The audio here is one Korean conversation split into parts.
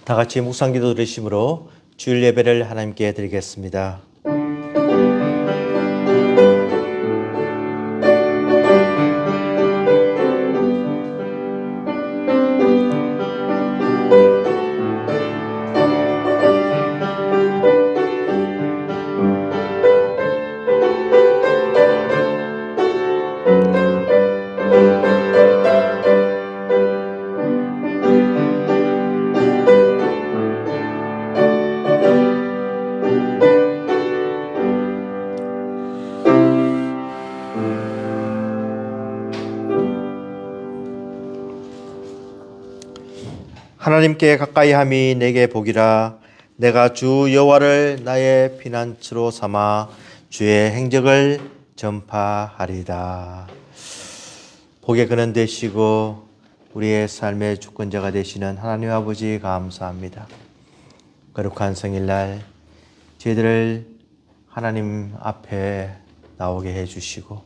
다 같이 묵상기도 드리심으로 주일 예배를 하나님께 드리겠습니다. 하나님께 가까이함이 내게 복이라. 내가 주 여호와를 나의 피난처로 삼아 주의 행적을 전파하리다. 복의 근원 되시고 우리의 삶의 주권자가 되시는 하나님 아버지 감사합니다. 거룩한 성일날 저희들을 하나님 앞에 나오게 해주시고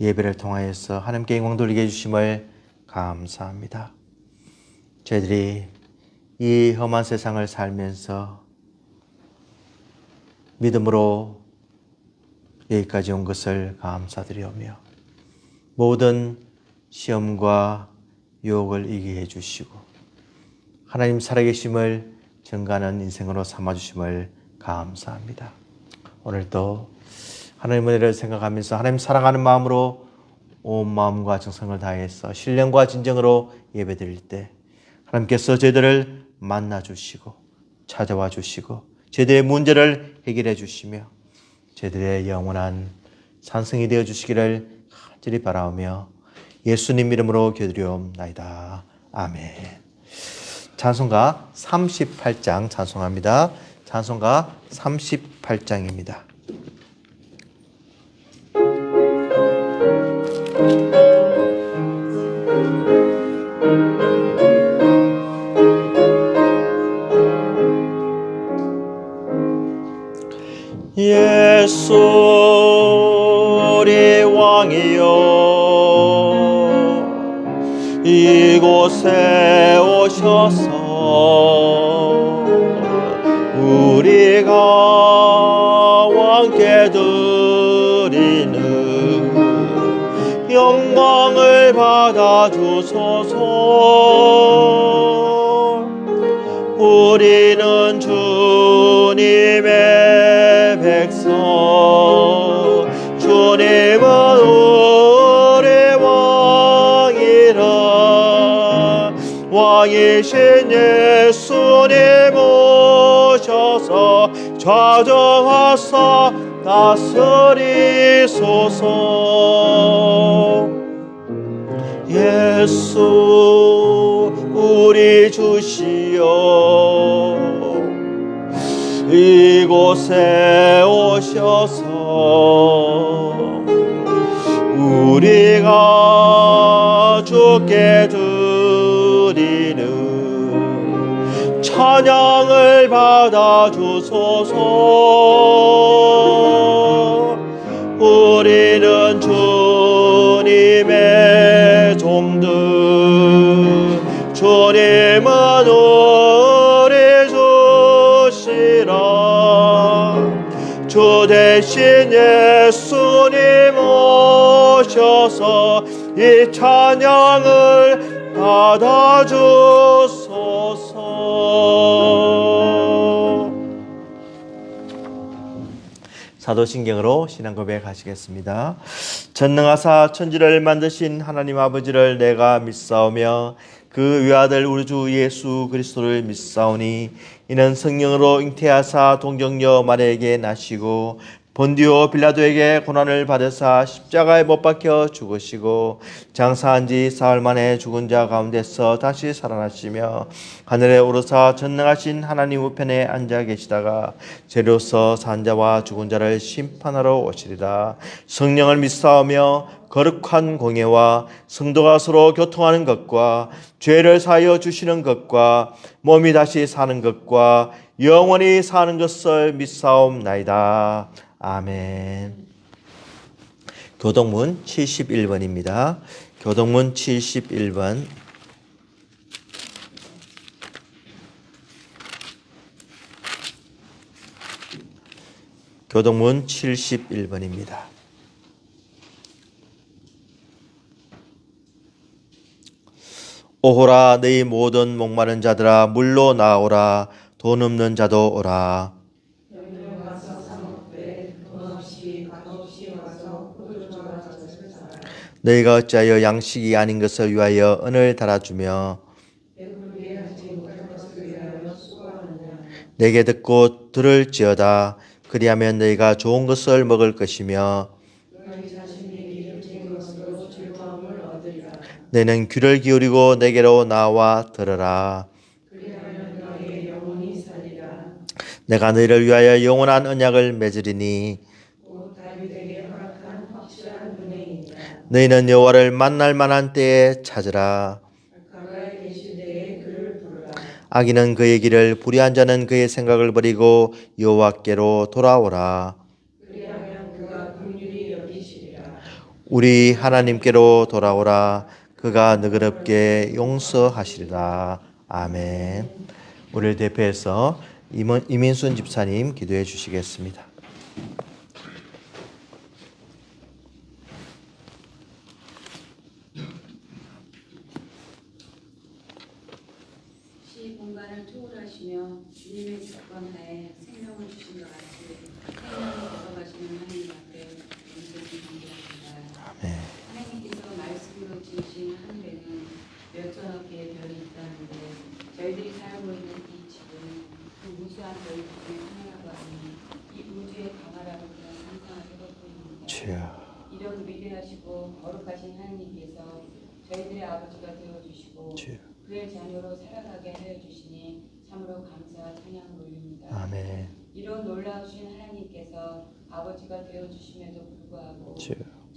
예배를 통하여서 하나님께 영광 돌리게 해주심을 감사합니다. 저희들이 이 험한 세상을 살면서 믿음으로 여기까지 온 것을 감사드리오며 모든 시험과 유혹을 이기게 해주시고 하나님 살아계심을 증거하는 인생으로 삼아주심을 감사합니다. 오늘도 하나님의 은혜를 생각하면서 하나님 사랑하는 마음으로 온 마음과 정성을 다해서 신령과 진정으로 예배드릴 때 하나님께서 저희들을 만나주시고 찾아와 주시고 저희들의 문제를 해결해 주시며 저희들의 영원한 산성이 되어 주시기를 간절히 바라오며 예수님 이름으로 기도드리옵나이다. 아멘. 찬송가 38장 찬송합니다. 찬송가 38장입니다. 예수 우리 왕이여 이곳에 오셔서 우리가 왕께 드리는 영광을 받아주소서. 우리는 주님의 백성, 주님은 우리 왕이라. 왕이신 예수님 오셔서 좌정하사 다스리소서. 예수 우리 주시여 이곳에 오셔서 우리가 주께 드리는 찬양을 받아주소서. 우리는 주님의 종들, 주님은 우리 주시라. 주 대신 예수님 오셔서 이 찬양을 받아주소서. 사도신경으로 신앙 고백하시겠습니다. 전능하사 천지를 만드신 하나님 아버지를 내가 믿사오며 그 외아들 우리 주 예수 그리스도를 믿사오니 이는 성령으로 잉태하사 동정녀 마리아에게 나시고 본디오 빌라도에게 고난을 받으사 십자가에 못 박혀 죽으시고 장사한 지 사흘 만에 죽은 자 가운데서 다시 살아나시며 하늘에 오르사 전능하신 하나님 우편에 앉아 계시다가 죄로서 산 자와 죽은 자를 심판하러 오시리라. 성령을 믿사오며 거룩한 공예와 성도가 서로 교통하는 것과 죄를 사하여 주시는 것과 몸이 다시 사는 것과 영원히 사는 것을 믿사옵나이다. 아멘. 교동문 71번입니다. 교동문 71번. 교동문 71번입니다. 오호라 너희 모든 목마른 자들아 물로 나오라 돈 없는 자도 오라. 너희가 어찌하여 양식이 아닌 것을 위하여 은을 달아주며 내게 듣고 들을지어다. 그리하면 너희가 좋은 것을 먹을 것이며 너희는 귀를 기울이고 내게로 나와 들으라. 내가 너희를 위하여 영원한 언약을 맺으리니 너희는 여호와를 만날 만한 때에 찾으라. 악인은 그의 길을 불의한 자는 그의 생각을 버리고 여호와께로 돌아오라. 우리 하나님께로 돌아오라. 그가 너그럽게 용서하시리라. 아멘. 우리를 대표해서 이민순 집사님 기도해 주시겠습니다. 시 공간을 초월하시며 주님의 주권하에 생명을 주신 것 같이 생명을 걸어가시는 하나님 앞에 영광을 드립니다. 하나님께서 말씀으로 지으신 하늘에는 몇천억 개의 별이 있다는데 저희들이 살고 있는 이 집은 그 무수한 별 중에 하나라고 하니 이 우주의 강하라고 그냥 상상하게 보입니다. 이런 위대하시고 거룩하신 하나님께서 저희들의 아버지가 되어주시고 그의 자녀로 살아가게 하여 주시니 참으로 감사와 찬양 올립니다. 아멘. 이런 놀라우신 하나님께서 아버지가 되어 주심에도 불구하고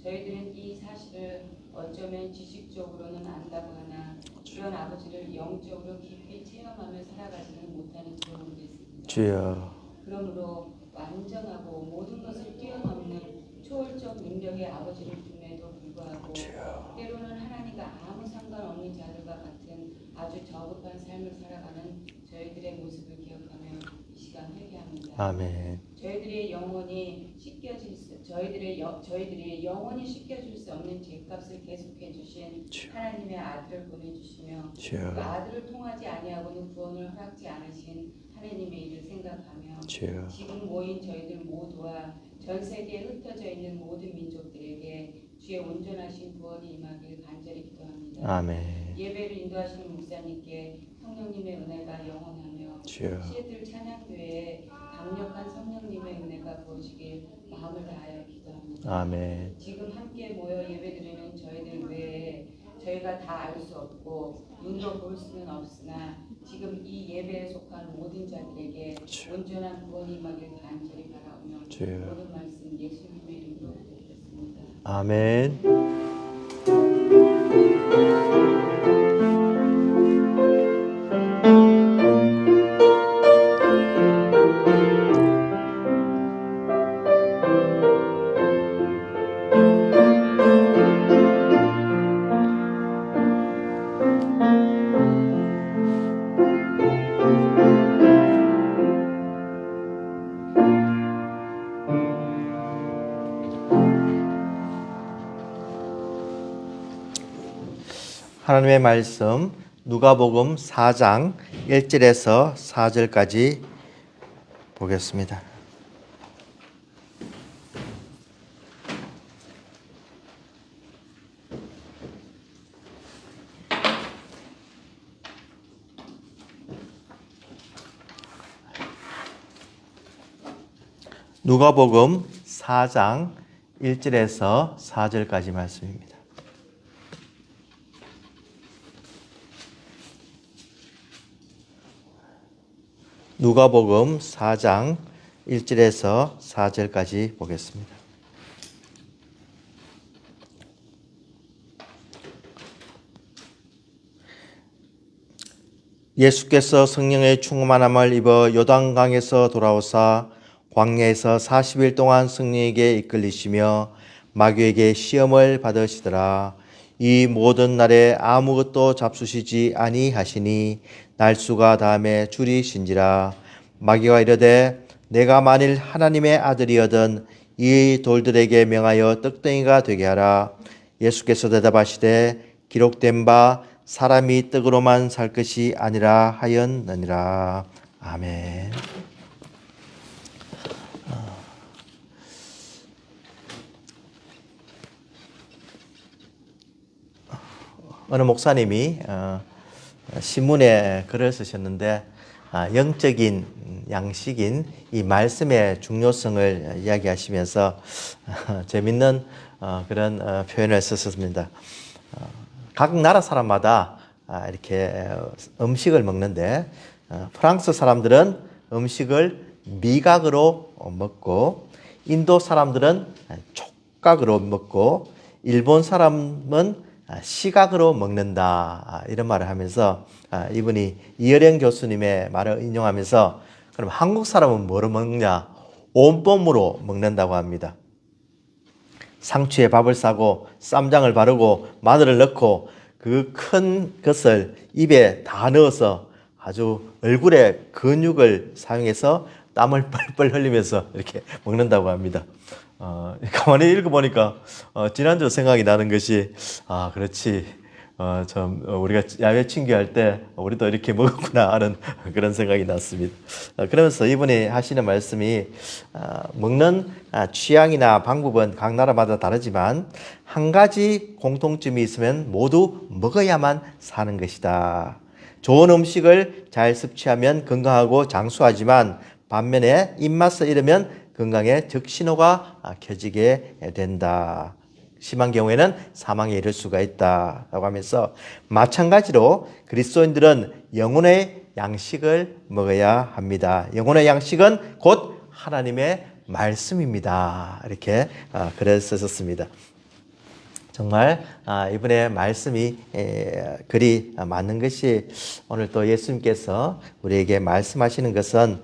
저희들은 이 사실을 어쩌면 지식적으로는 안다고 하나 그런 아버지를 영적으로 깊이 체험하며 살아가지는 못하는 그런 것입니다. 그러므로 완전하고 모든 것을 뛰어넘는 초월적 능력의 아버지를 둠에도 불구하고 때로는 하나님과 아무 상관없는 자들과 같은 아주 저급한 삶을 살아가는 저희들의 모습을 기억하며 이 시간 회개합니다. 아멘. 저희들이 영원히 씻겨질 수 없는 죄값을 계속해 주신 하나님의 아들을 보내주시며 그 아들을 통하지 아니하고는 구원을 허락지 않으신 하나님의 일을 생각하며 지금 모인 저희들 모두와 전 세계에 흩어져 있는 모든 민족들에게 주의 온전하신 구원이 임하길 간절히 기도합니다. 아멘. 예배를 인도하시는 목사님께 성령님의 은혜가 영원하며 시애틀 찬양교회에 강력한 성령님의 은혜가 부어지길 마음을 다하여 기도합니다. 아멘. 지금 함께 모여 예배드리는 저희들 외에 저희가 다 알 수 없고 눈으로 볼 수는 없으나 지금 이 예배에 속한 모든 자들에게 온전한 구원이 임하길 간절히 바라오며 모든 말씀 예수님의 이름으로 드리겠습니다. 아멘. 하나님의 말씀 누가복음 4장 1절에서 4절까지 보겠습니다. 누가복음 4장 1절에서 4절까지 말씀입니다. 누가복음 4장 1절에서 4절까지 보겠습니다. 예수께서 성령의 충만함을 입어 요단강에서 돌아오사 광야에서 40일 동안 성령에게 이끌리시며 마귀에게 시험을 받으시더라. 이 모든 날에 아무것도 잡수시지 아니하시니 날수가 다음에 줄이신지라. 마귀가 이르되 내가 만일 하나님의 아들이거든 이 돌들에게 명하여 떡덩이가 되게 하라. 예수께서 대답하시되 기록된 바 사람이 떡으로만 살 것이 아니라 하였느니라. 아멘. 어느 목사님이 신문에 글을 쓰셨는데 영적인 양식인 이 말씀의 중요성을 이야기하시면서 재밌는 그런 표현을 썼습니다. 각 나라 사람마다 이렇게 음식을 먹는데 프랑스 사람들은 음식을 미각으로 먹고 인도 사람들은 촉각으로 먹고 일본 사람은 시각으로 먹는다 이런 말을 하면서 이분이 이어령 교수님의 말을 인용하면서 그럼 한국 사람은 뭐로 먹냐? 온몸으로 먹는다고 합니다. 상추에 밥을 싸고 쌈장을 바르고 마늘을 넣고 그 큰 것을 입에 다 넣어서 아주 얼굴에 근육을 사용해서 땀을 뻘뻘 흘리면서 이렇게 먹는다고 합니다. 가만히 읽어보니까 지난주 생각이 나는 것이 그렇지 우리가 야외 친교할 때 우리도 이렇게 먹었구나 하는 그런 생각이 났습니다. 그러면서 이분이 하시는 말씀이 먹는 취향이나 방법은 각 나라마다 다르지만 한 가지 공통점이 있으면 모두 먹어야만 사는 것이다. 좋은 음식을 잘 섭취하면 건강하고 장수하지만 반면에 입맛을 잃으면 건강에 적신호가 켜지게 된다. 심한 경우에는 사망에 이를 수가 있다라고 하면서 마찬가지로 그리스도인들은 영혼의 양식을 먹어야 합니다. 영혼의 양식은 곧 하나님의 말씀입니다. 이렇게 글을 쓰셨습니다. 정말 이번에 말씀이 글이 맞는 것이 오늘 또 예수님께서 우리에게 말씀하시는 것은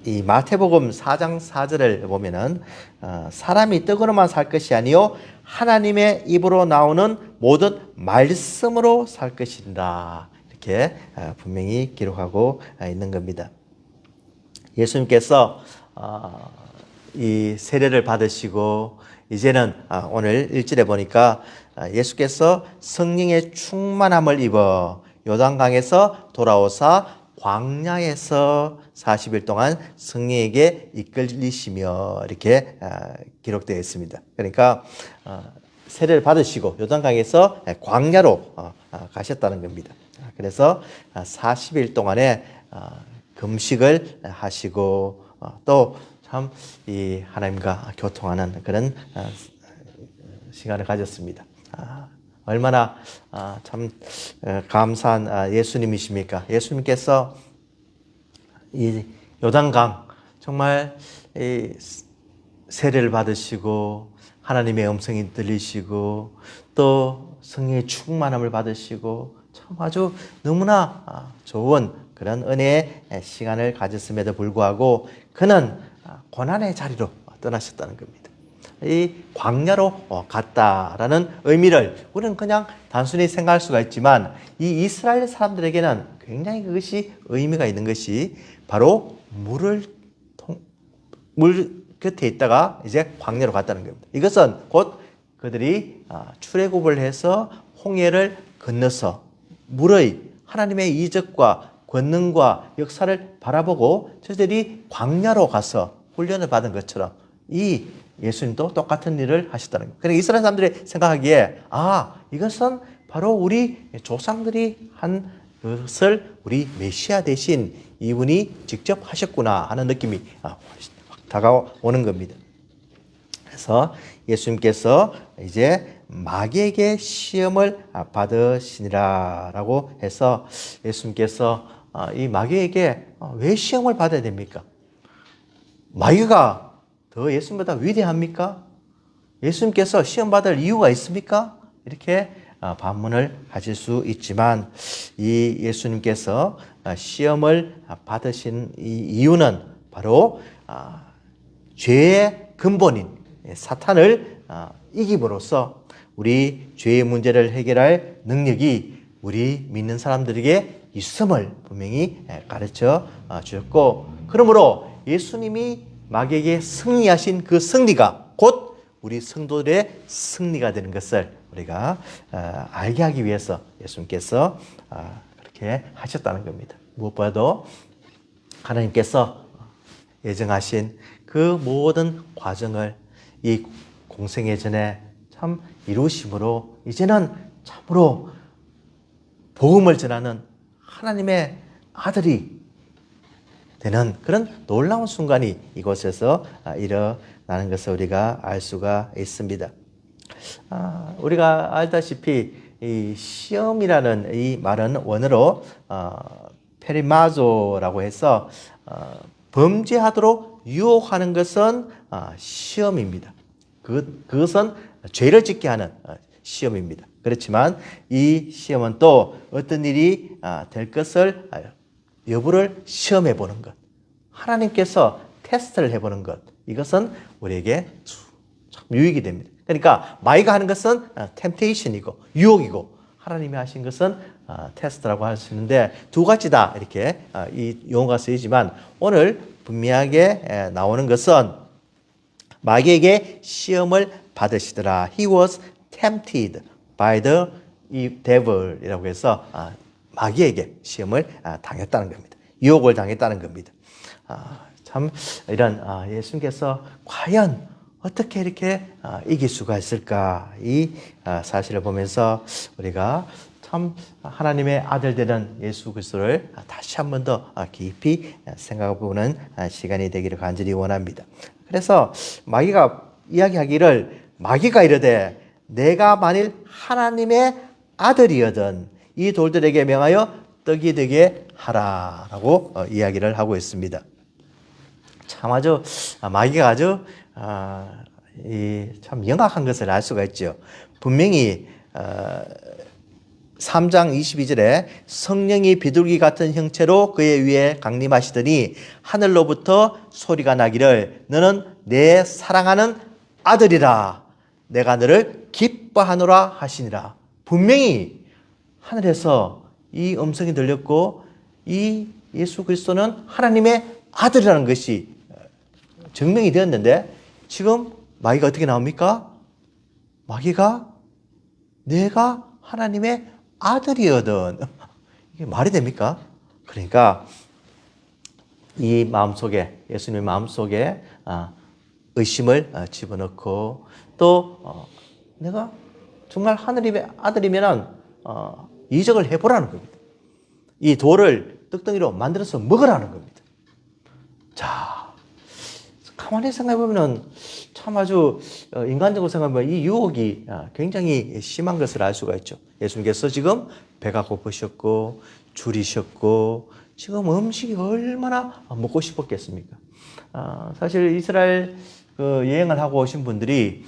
이 마태복음 4장 4절을 보면은 사람이 떡으로만 살 것이 아니요 하나님의 입으로 나오는 모든 말씀으로 살 것이다. 이렇게 분명히 기록하고 있는 겁니다. 예수님께서 이 세례를 받으시고 이제는 오늘 1절에 보니까 예수께서 성령의 충만함을 입어 요단강에서 돌아오사 광야에서 40일 동안 성령에게 이끌리시며 이렇게 기록되어 있습니다. 그러니까 세례를 받으시고 요단강에서 광야로 가셨다는 겁니다. 그래서 40일 동안에 금식을 하시고 또 참 이 하나님과 교통하는 그런 시간을 가졌습니다. 얼마나 참 감사한 예수님이십니까? 예수님께서 이 요단강 정말 이 세례를 받으시고 하나님의 음성이 들리시고 또 성령의 충만함을 받으시고 참 아주 너무나 좋은 그런 은혜의 시간을 가졌음에도 불구하고 그는 고난의 자리로 떠나셨다는 겁니다. 이 광야로 갔다라는 의미를 우리는 그냥 단순히 생각할 수가 있지만 이 이스라엘 사람들에게는 굉장히 그것이 의미가 있는 것이 바로 물 곁에 있다가 이제 광야로 갔다는 겁니다. 이것은 곧 그들이 출애굽을 해서 홍해를 건너서 물의 하나님의 이적과 권능과 역사를 바라보고 저들이 광야로 가서 훈련을 받은 것처럼 이 예수님도 똑같은 일을 하셨다는 거예요. 그러니까 이스라엘 사람들이 생각하기에 이것은 바로 우리 조상들이 한 것을 우리 메시아 대신 이분이 직접 하셨구나 하는 느낌이 다가오는 겁니다. 그래서 예수님께서 이제 마귀에게 시험을 받으시니라라고 해서 예수님께서 이 마귀에게 왜 시험을 받아야 됩니까? 마귀가 더 예수님보다 위대합니까? 예수님께서 시험 받을 이유가 있습니까? 이렇게 반문을 하실 수 있지만 이 예수님께서 시험을 받으신 이 이유는 바로 죄의 근본인 사탄을 이김으로써 우리 죄의 문제를 해결할 능력이 우리 믿는 사람들에게 있음을 분명히 가르쳐 주셨고 그러므로 예수님이 마귀에게 승리하신 그 승리가 곧 우리 성도들의 승리가 되는 것을 우리가 알게 하기 위해서 예수님께서 그렇게 하셨다는 겁니다. 무엇보다도 하나님께서 예정하신 그 모든 과정을 이 공생애 전에 참 이루심으로 이제는 참으로 복음을 전하는 하나님의 아들이 되는 그런 놀라운 순간이 이곳에서 일어나는 것을 우리가 알 수가 있습니다. 우리가 알다시피 이 시험이라는 이 말은 원어로 페리마조라고 해서 범죄하도록 유혹하는 것은 시험입니다. 그것은 죄를 짓게 하는 시험입니다. 그렇지만 이 시험은 또 어떤 일이 될 것을 여부를 시험해 보는 것, 하나님께서 테스트를 해보는 것, 이것은 우리에게 참 유익이 됩니다. 그러니까 마귀가 하는 것은 템테이션이고 유혹이고 하나님이 하신 것은 테스트라고 할 수 있는데 두 가지다 이렇게 이 용어가 쓰이지만 오늘 분명하게 나오는 것은 마귀에게 시험을 받으시더라. He was tempted by the devil이라고 해서 마귀에게 시험을 당했다는 겁니다. 유혹을 당했다는 겁니다. 참 이런 예수님께서 과연 어떻게 이렇게 이길 수가 있을까? 이 사실을 보면서 우리가 참 하나님의 아들 되는 예수 그리스도를 다시 한 번 더 깊이 생각해 보는 시간이 되기를 간절히 원합니다. 그래서 마귀가 이야기하기를 마귀가 이르되 내가 만일 하나님의 아들이거든 이 돌들에게 명하여 떡이 되게 하라라고 이야기를 하고 있습니다. 참 아주 마귀가 아주 참 영악한 것을 알 수가 있죠. 분명히 3장 22절에 성령이 비둘기 같은 형체로 그의 위에 강림하시더니 하늘로부터 소리가 나기를 너는 내 사랑하는 아들이라 내가 너를 기뻐하노라 하시니라. 분명히 하늘에서 이 음성이 들렸고 이 예수 그리스도는 하나님의 아들이라는 것이 증명이 되었는데 지금 마귀가 어떻게 나옵니까? 마귀가 내가 하나님의 아들이거든. 이게 말이 됩니까? 그러니까 이 마음속에 예수님의 마음속에 의심을 집어넣고 또 내가 정말 하나님의 아들이면 이적을 해보라는 겁니다. 이 돌을 떡덩이로 만들어서 먹으라는 겁니다. 자, 가만히 생각해보면 참 아주 인간적으로 생각하면 이 유혹이 굉장히 심한 것을 알 수가 있죠. 예수님께서 지금 배가 고프셨고 줄이셨고 지금 음식이 얼마나 먹고 싶었겠습니까? 사실 이스라엘 여행을 하고 오신 분들이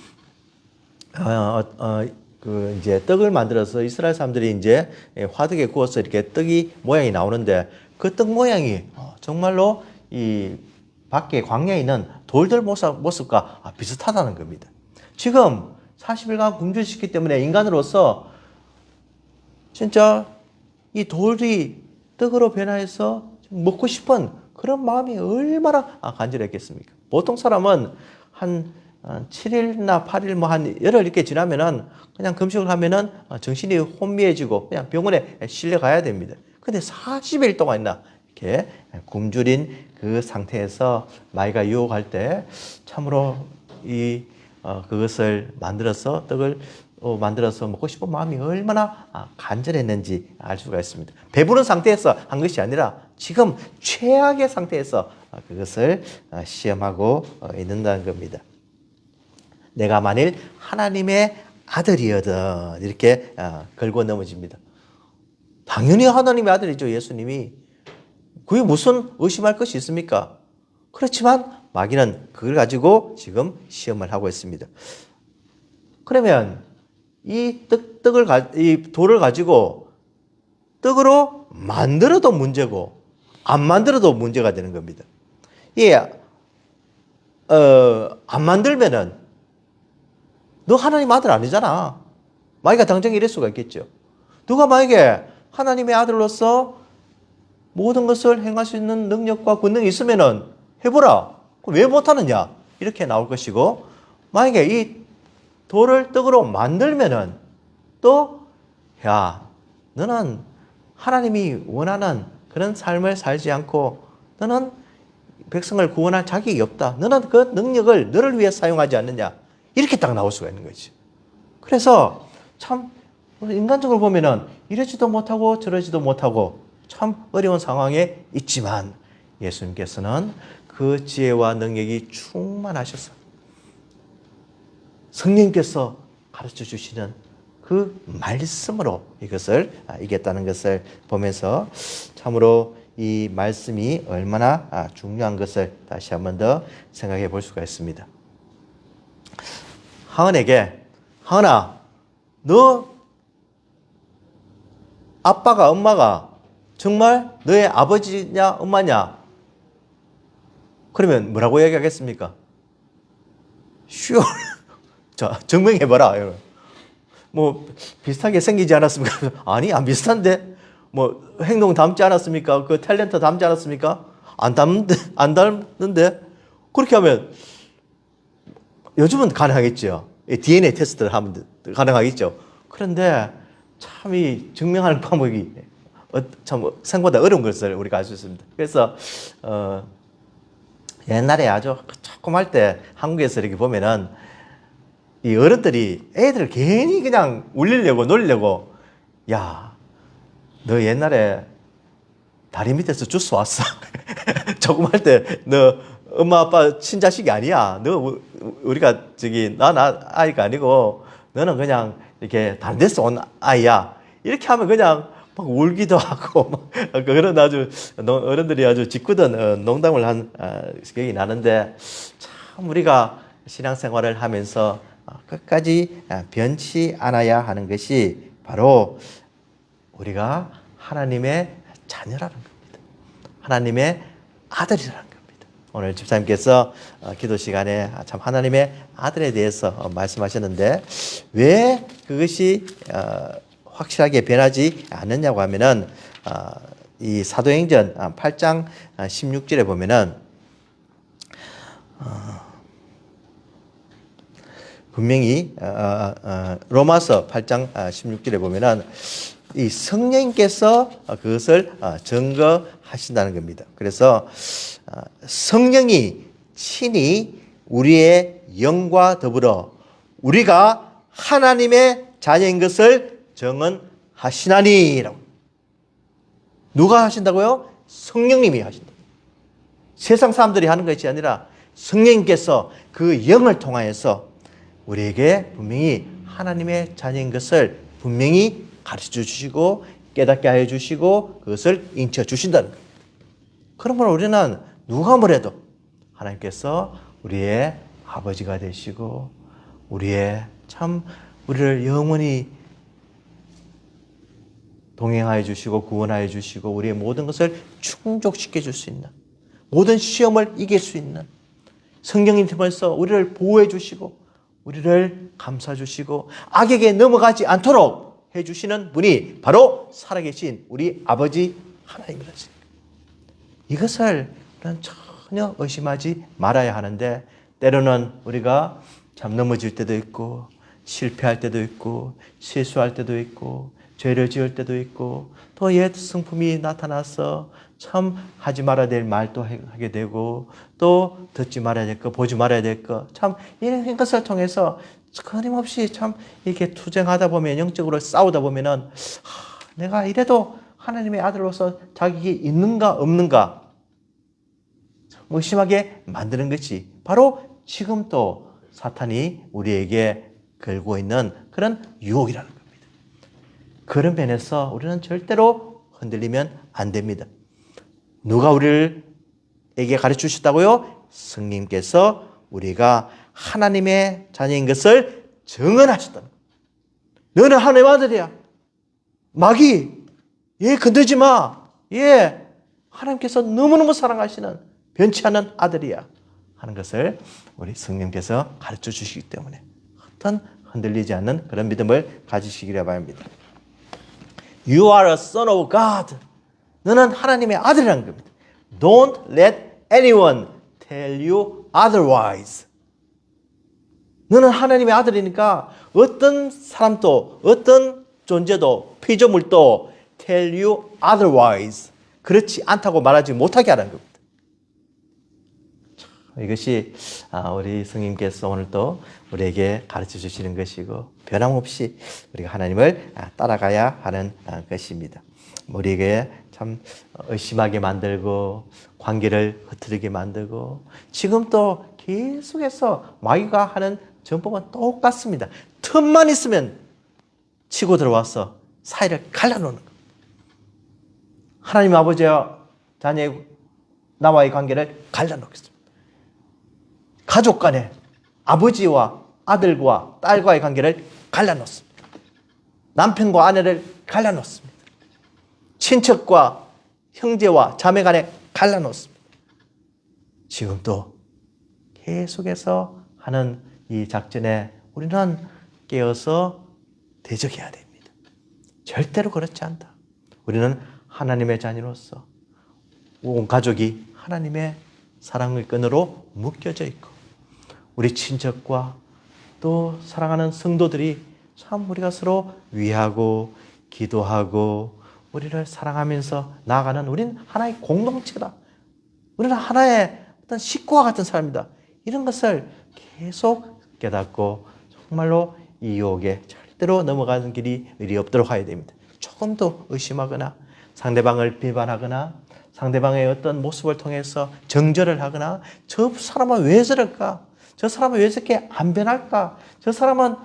이제 떡을 만들어서 이스라엘 사람들이 이제 화덕에 구워서 이렇게 떡이 모양이 나오는데 그 떡 모양이 정말로 이 밖에 광야에 있는 돌들 모습과 비슷하다는 겁니다. 지금 40일간 굶주리셨기 때문에 인간으로서 진짜 이 돌이 떡으로 변화해서 먹고 싶은 그런 마음이 얼마나 간절했겠습니까? 보통 사람은 한 7일이나 8일 뭐 한 열흘 이렇게 지나면은 그냥 금식을 하면은 정신이 혼미해지고 그냥 병원에 실려 가야 됩니다. 근데 40일 동안이나 이렇게 굶주린 그 상태에서 마귀가 유혹할 때 참으로 그것을 만들어서 떡을 만들어서 먹고 싶은 마음이 얼마나 간절했는지 알 수가 있습니다. 배부른 상태에서 한 것이 아니라 지금 최악의 상태에서 그것을 시험하고 있는다는 겁니다. 내가 만일 하나님의 아들이거든 이렇게 걸고 넘어집니다. 당연히 하나님의 아들이죠. 예수님이. 그게 무슨 의심할 것이 있습니까? 그렇지만 마귀는 그걸 가지고 지금 시험을 하고 있습니다. 그러면 이 돌을 가지고 떡으로 만들어도 문제고 안 만들어도 문제가 되는 겁니다. 안 만들면은 너 하나님 아들 아니잖아. 마귀가 당장 이럴 수가 있겠죠. 누가 만약에 하나님의 아들로서 모든 것을 행할 수 있는 능력과 권능이 있으면은 해보라. 그럼 왜 못하느냐? 이렇게 나올 것이고, 만약에 이 돌을 떡으로 만들면은 또, 야, 너는 하나님이 원하는 그런 삶을 살지 않고 너는 백성을 구원할 자격이 없다. 너는 그 능력을 너를 위해 사용하지 않느냐. 이렇게 딱 나올 수가 있는 거지. 그래서 참 인간적으로 보면은 이러지도 못하고 저러지도 못하고 참 어려운 상황에 있지만 예수님께서는 그 지혜와 능력이 충만하셔서 성령께서 가르쳐 주시는 그 말씀으로 이것을 이겼다는 것을 보면서 참으로 이 말씀이 얼마나 중요한 것을 다시 한 번 더 생각해 볼 수가 있습니다. 하은에게, 하은아, 너 아빠가 엄마가 정말 너의 아버지냐 엄마냐? 그러면 뭐라고 얘기하겠습니까? sure. 자, 증명해봐라. 뭐 비슷하게 생기지 않았습니까? 아니, 안 비슷한데. 뭐 행동 닮지 않았습니까? 그 탤런트 닮지 않았습니까? 안 닮는데. 그렇게 하면 요즘은 가능하겠죠. DNA 테스트를 하면 가능하겠죠. 그런데 참 이 증명하는 방법이 참 생각보다 어려운 것을 우리가 알 수 있습니다. 그래서 옛날에 아주 조금 할 때 한국에서 이렇게 보면은 이 어른들이 애들을 괜히 그냥 울리려고 놀리려고, 야, 너 옛날에 다리 밑에서 주스 왔어. 조금 할 때 너 엄마 아빠 친자식이 아니야. 너 우리가 나 아이가 아니고 너는 그냥 이렇게 다른 데서 온 아이야. 이렇게 하면 그냥 막 울기도 하고 막 그런 아주 어른들이 아주 짓궂은 농담을 한 기억이 나는데, 참 우리가 신앙생활을 하면서 끝까지 변치 않아야 하는 것이 바로 우리가 하나님의 자녀라는 겁니다. 하나님의 아들이라는 겁니다. 오늘 집사님께서 기도 시간에 참 하나님의 아들에 대해서 말씀하셨는데, 왜 그것이 확실하게 변하지 않느냐고 하면은 이 사도행전 8장 16절에 보면은 분명히 로마서 8장 16절에 보면은 이 성령님께서 그것을 증거하신다는 겁니다. 그래서 성령이 친히 우리의 영과 더불어 우리가 하나님의 자녀인 것을 증언하시나니라고. 누가 하신다고요? 성령님이 하신다. 세상 사람들이 하는 것이 아니라 성령님께서 그 영을 통하여서 우리에게 분명히 하나님의 자녀인 것을 분명히 가르쳐 주시고 깨닫게 하여 주시고 그것을 인쳐 주신다는 거예요. 그러므로 우리는 누가 뭐래도 하나님께서 우리의 아버지가 되시고 우리의 참 우리를 영원히 동행하여 주시고 구원하여 주시고 우리의 모든 것을 충족시켜 줄 수 있는, 모든 시험을 이길 수 있는 성령님 통해서 우리를 보호해 주시고 우리를 감싸 주시고 악에게 넘어가지 않도록 해 주시는 분이 바로 살아계신 우리 아버지 하나님이라지. 이것을 우리는 전혀 의심하지 말아야 하는데, 때로는 우리가 참 넘어질 때도 있고 실패할 때도 있고 실수할 때도 있고 죄를 지을 때도 있고 또 옛 성품이 나타나서 참 하지 말아야 될 말도 하게 되고 또 듣지 말아야 될 거, 보지 말아야 될 거, 참 이런 것을 통해서 끊임없이 참 이렇게 투쟁하다 보면, 영적으로 싸우다 보면은 내가 이래도 하나님의 아들로서 자격이 있는가 없는가 의심하게 만드는 것이 바로 지금 또 사탄이 우리에게 걸고 있는 그런 유혹이라는 겁니다. 그런 면에서 우리는 절대로 흔들리면 안 됩니다. 누가 우리에게 가르쳐 주셨다고요? 성령님께서 우리가 하나님의 자녀인 것을 증언하셨다는 거예요. 너는 하나님의 아들이야. 마귀, 얘 건들지 마. 얘 하나님께서 너무너무 사랑하시는 변치 않는 아들이야 하는 것을 우리 성령님께서 가르쳐 주시기 때문에 어떤 흔들리지 않는 그런 믿음을 가지시기를 바랍니다. You are a son of God. 너는 하나님의 아들이라는 겁니다. Don't let anyone tell you otherwise. 너는 하나님의 아들이니까 어떤 사람도 어떤 존재도 피조물도 tell you otherwise. 그렇지 않다고 말하지 못하게 하라는 겁니다. 이것이 우리 성님께서 오늘 또 우리에게 가르쳐 주시는 것이고 변함없이 우리가 하나님을 따라가야 하는 것입니다. 우리에게 참 의심하게 만들고 관계를 흐트리게 만들고 지금 또 계속해서 마귀가 하는 전법은 똑같습니다. 틈만 있으면 치고 들어와서 사이를 갈라놓는 것. 하나님 아버지와 자녀의 나와의 관계를 갈라놓겠습니다. 가족 간에 아버지와 아들과 딸과의 관계를 갈라놓습니다. 남편과 아내를 갈라놓습니다. 친척과 형제와 자매 간에 갈라놓습니다. 지금 또 계속해서 하는 이 작전에 우리는 깨어서 대적해야 됩니다. 절대로 그렇지 않다. 우리는 하나님의 자녀로서 온 가족이 하나님의 사랑의 끈으로 묶여져 있고 우리 친척과 또 사랑하는 성도들이 참 우리가 서로 위하고 기도하고 우리를 사랑하면서 나아가는 우리는 하나의 공동체다. 우리는 하나의 어떤 식구와 같은 사람이다. 이런 것을 계속 깨닫고 정말로 이 유혹에 절대로 넘어가는 길이 의리 없도록 해야 됩니다. 조금도 의심하거나 상대방을 비판하거나 상대방의 어떤 모습을 통해서 정죄를 하거나 저 사람은 왜 저럴까? 저 사람은 왜 저렇게 안 변할까? 저 사람은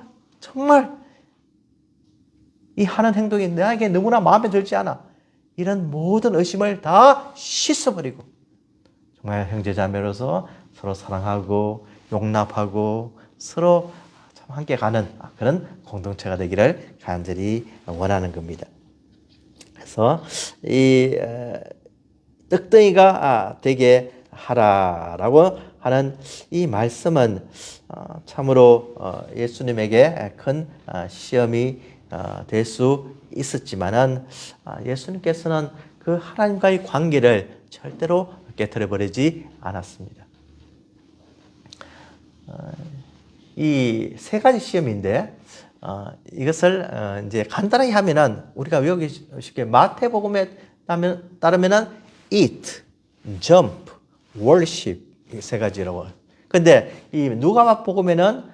정말 이 하는 행동이 나에게 너무나 마음에 들지 않아. 이런 모든 의심을 다 씻어버리고 정말 형제자매로서 서로 사랑하고 용납하고 서로 참 함께 가는 그런 공동체가 되기를 간절히 원하는 겁니다. 그래서 이 떡덩이가 되게 하라라고 하는 이 말씀은 참으로 예수님에게 큰 시험이 될 수 있었지만은 예수님께서는 그 하나님과의 관계를 절대로 깨트려 버리지 않았습니다. 이 세 가지 시험인데 이것을 이제 간단하게 하면은 우리가 외우기 쉽게 마태복음에 따르면은 eat, jump, worship 이 세 가지라고. 근데 이 누가복음에는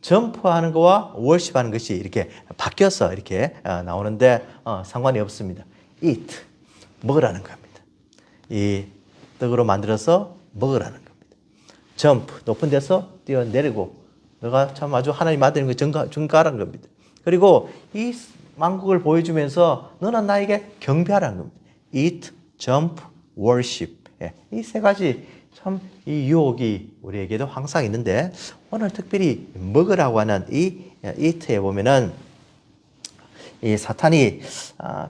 점프하는 거와 월십하는 것이 이렇게 바뀌어서 이렇게 나오는데 상관이 없습니다. eat, 먹으라는 겁니다. 이 떡으로 만들어서 먹으라는 겁니다. jump, 높은 데서 뛰어내리고 너가 참 아주 하나님 아들인 거 증거하라는 겁니다. 그리고 이 만국을 보여주면서 너는 나에게 경배하라는 겁니다. eat, jump, worship. 이 세 가지 참 이 유혹이 우리에게도 항상 있는데 오늘 특별히 먹으라고 하는 이 eat에 보면은 이 사탄이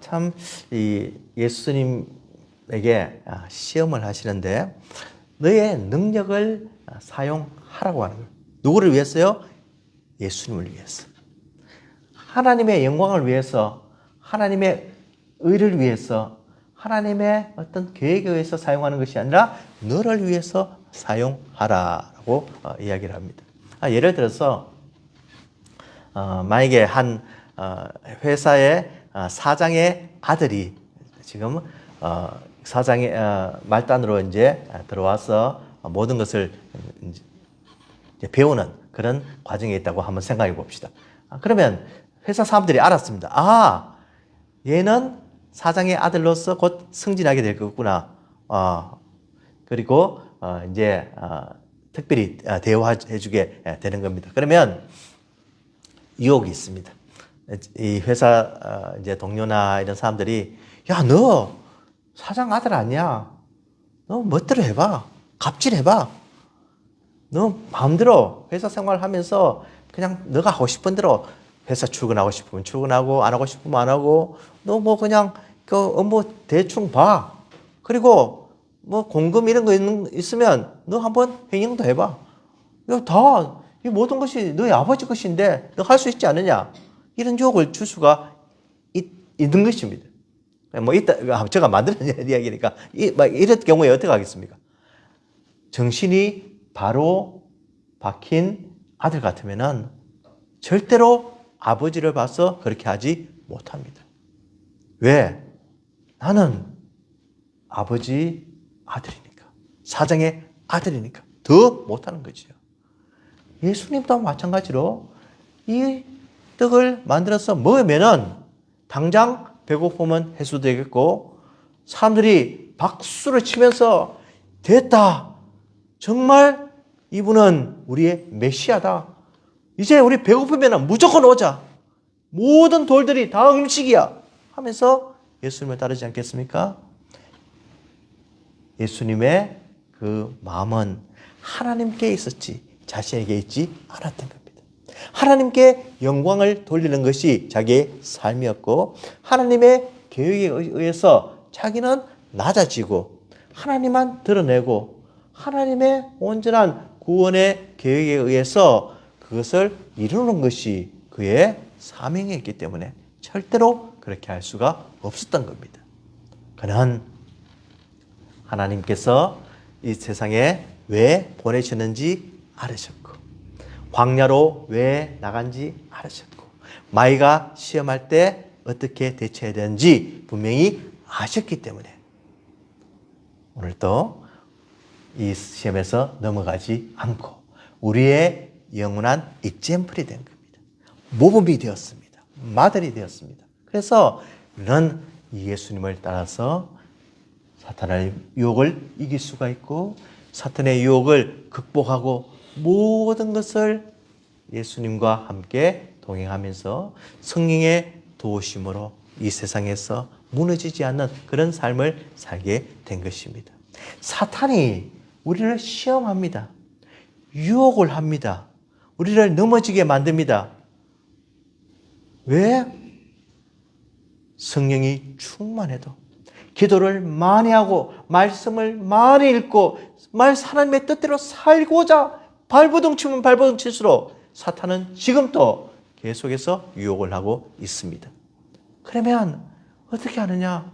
참 이 예수님에게 시험을 하시는데 너의 능력을 사용하라고 하는 거예요. 누구를 위해서요? 예수님을 위해서. 하나님의 영광을 위해서, 하나님의 의를 위해서, 하나님의 어떤 계획에 의해서 사용하는 것이 아니라 너를 위해서 사용하라라고 이야기를 합니다. 예를 들어서 만약에 한 회사의 사장의 아들이 지금 사장의 말단으로 이제 들어와서 모든 것을 이제 배우는 그런 과정에 있다고 한번 생각해 봅시다. 그러면 회사 사람들이 알았습니다. 얘는 사장의 아들로서 곧 승진하게 될 거구나. 그리고 이제 특별히 대우해주게 되는 겁니다. 그러면 유혹이 있습니다. 이 회사 이제 동료나 이런 사람들이 야, 너 사장 아들 아니야? 너 멋대로 해봐. 갑질해봐. 너 마음대로 회사 생활하면서 그냥 너가 하고 싶은 대로 회사 출근하고 싶으면 출근하고 안 하고 싶으면 안 하고 너 뭐 그냥 그 업무 대충 봐. 그리고 뭐 공금 이런 거 있으면 너 한번 횡령도 해봐. 이거 이 모든 것이 너희 아버지 것인데 너 할 수 있지 않느냐? 이런 유혹을 줄 수가 있는 것입니다. 뭐 이따 제가 만드는 이야기니까 이럴 경우에 어떻게 하겠습니까? 정신이 바로 박힌 아들 같으면은 절대로 아버지를 봐서 그렇게 하지 못합니다. 왜? 나는 아버지 아들이니까, 사장의 아들이니까 더 못하는 거지요. 예수님도 마찬가지로 이 떡을 만들어서 먹으면은 당장 배고프면 해소되겠고, 사람들이 박수를 치면서 됐다, 정말 이분은 우리의 메시아다, 이제 우리 배고프면 무조건 오자, 모든 돌들이 다 음식이야 하면서 예수님을 따르지 않겠습니까? 예수님의 그 마음은 하나님께 있었지 자신에게 있지 않았던 겁니다. 하나님께 영광을 돌리는 것이 자기의 삶이었고, 하나님의 계획에 의해서 자기는 낮아지고 하나님만 드러내고 하나님의 온전한 구원의 계획에 의해서 그것을 이루는 것이 그의 사명이었기 때문에 절대로 그렇게 할 수가 없었던 겁니다. 그는 하나님께서 이 세상에 왜 보내셨는지 알으셨고, 광야로 왜 나간지 알으셨고, 마이가 시험할 때 어떻게 대처해야 되는지 분명히 아셨기 때문에 오늘도 이 시험에서 넘어가지 않고 우리의 영원한 example이 된 겁니다. 모범이 되었습니다. 마들이 되었습니다. 그래서 우리는 예수님을 따라서 사탄의 유혹을 이길 수가 있고, 사탄의 유혹을 극복하고 모든 것을 예수님과 함께 동행하면서 성령의 도우심으로 이 세상에서 무너지지 않는 그런 삶을 살게 된 것입니다. 사탄이 우리를 시험합니다. 유혹을 합니다. 우리를 넘어지게 만듭니다. 왜? 성령이 충만해도, 기도를 많이 하고 말씀을 많이 읽고 하나님의 뜻대로 살고자 발버둥 치면 발버둥 칠수록 사탄은 지금도 계속해서 유혹을 하고 있습니다. 그러면 어떻게 하느냐?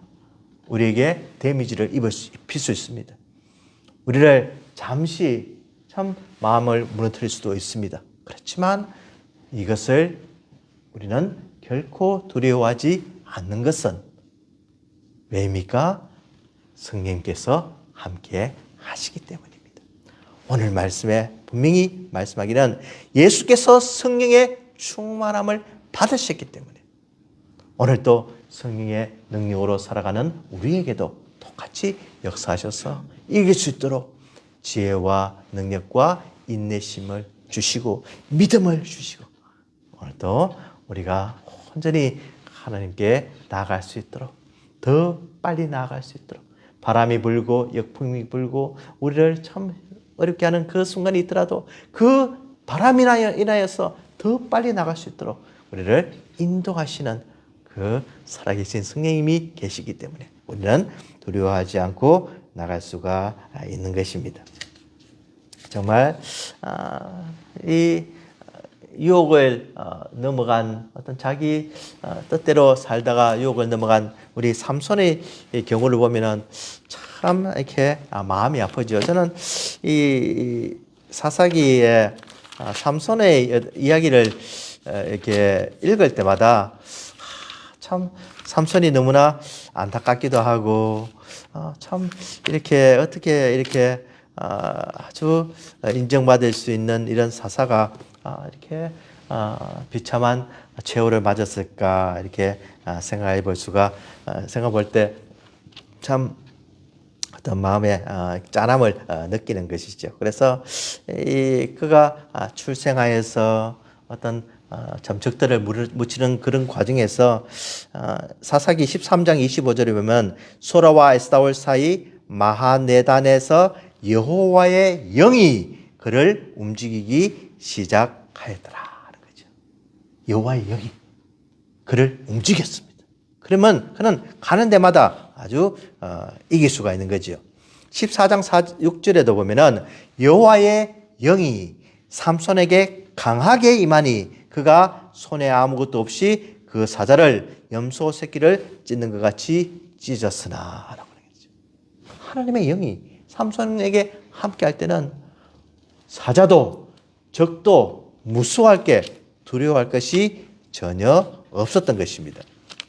우리에게 데미지를 입힐 수 있습니다. 우리를 잠시 참 마음을 무너뜨릴 수도 있습니다. 그렇지만 이것을 우리는 결코 두려워하지 않는 것은 왜입니까? 성령께서 함께 하시기 때문입니다. 오늘 말씀에 분명히 말씀하기는 예수께서 성령의 충만함을 받으셨기 때문에 오늘도 성령의 능력으로 살아가는 우리에게도 똑같이 역사하셔서 이길 수 있도록 지혜와 능력과 인내심을 주시고 믿음을 주시고, 오늘도 우리가 온전히 하나님께 나아갈 수 있도록, 더 빨리 나아갈 수 있도록, 바람이 불고 역풍이 불고 우리를 참 어렵게 하는 그 순간이 있더라도 그 바람이나 인하여서 더 빨리 나갈 수 있도록 우리를 인도하시는 그 살아계신 성령님이 계시기 때문에 우리는 두려워하지 않고 나갈 수가 있는 것입니다. 정말 이 유혹을 넘어간 어떤 자기 뜻대로 살다가 유혹을 넘어간 우리 삼손의 경우를 보면은 참 이렇게 마음이 아프죠. 저는 이 사사기의 삼손의 이야기를 이렇게 읽을 때마다 참 삼손이 너무나 안타깝기도 하고, 참 이렇게 어떻게 이렇게 아주 인정받을 수 있는 이런 사사가 이렇게 비참한 최후를 맞았을까, 이렇게 생각해 볼 수가, 생각해 볼 때 참 어떤 마음의 짠함을 느끼는 것이죠. 그래서 그가 출생하여서 어떤 참 적들을 무치는 그런 과정에서 사사기 13장 25절에 보면 소라와 에스타올 사이 마하네단에서 여호와의 영이 그를 움직이기 시작하였더라 하는 거죠. 여호와의 영이 그를 움직였습니다. 그러면 그는 가는 데마다 아주 이길 수가 있는 거죠. 14장 6절에도 보면은 여호와의 영이 삼손에게 강하게 임하니 그가 손에 아무것도 없이 그 사자를 염소 새끼를 찢는 것 같이 찢었으나 라고 그러겠죠. 하나님의 영이 삼손에게 함께 할 때는 사자도 적도 무서워할 게 두려워할 것이 전혀 없었던 것입니다.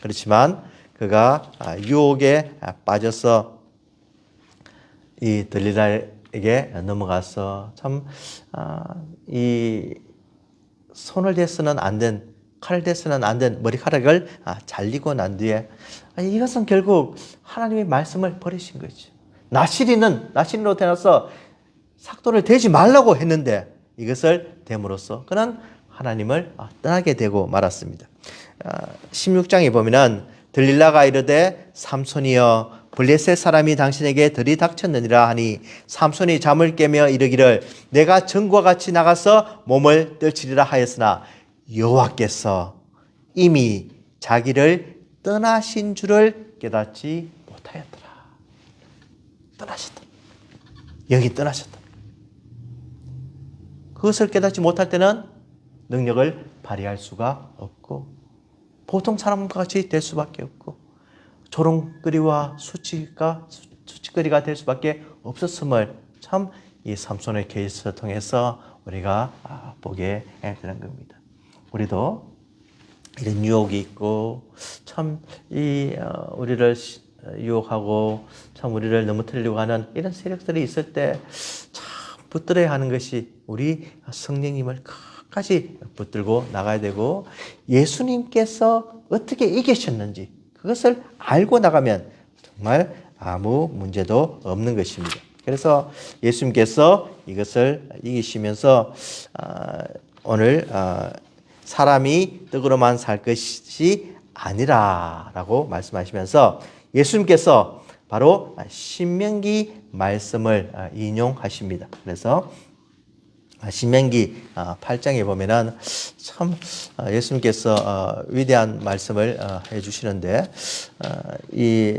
그렇지만 그가 유혹에 빠져서 이 들릴라에게 넘어가서 참 이 손을 대서는 안 된, 칼을 대서는 안 된 머리카락을 잘리고 난 뒤에 이것은 결국 하나님의 말씀을 버리신 거죠. 나시린으로 태어나서 삭도를 대지 말라고 했는데 이것을 됨으로써 그는 하나님을 떠나게 되고 말았습니다. 16장에 보면은 들릴라가 이르되 삼손이여 블레셋 사람이 당신에게 들이닥쳤느니라 하니 삼손이 잠을 깨며 이르기를 내가 전과 같이 나가서 몸을 떨치리라 하였으나 여호와께서 이미 자기를 떠나신 줄을 깨닫지 못하였더라. 떠나셨다. 영이 떠나셨다. 그것을 깨닫지 못할 때는 능력을 발휘할 수가 없고 보통 사람과 같이 될 수밖에 없고 조롱거리와 수치거리가 될 수밖에 없었음을 참 이 삼손의 케이스를 통해서 우리가 보게 되는 겁니다. 우리도 이런 유혹이 있고 참 우리를 유혹하고 참 우리를 넘어뜨리려고 하는 이런 세력들이 있을 때 참 붙들어야 하는 것이 우리 성령님을 끝까지 붙들고 나가야 되고 예수님께서 어떻게 이기셨는지 그것을 알고 나가면 정말 아무 문제도 없는 것입니다. 그래서 예수님께서 이것을 이기시면서 오늘 사람이 떡으로만 살 것이 아니라라고 말씀하시면서 예수님께서 바로 신명기 말씀을 인용하십니다. 그래서 신명기 8장에 보면은 참 예수님께서 위대한 말씀을 해주시는데 이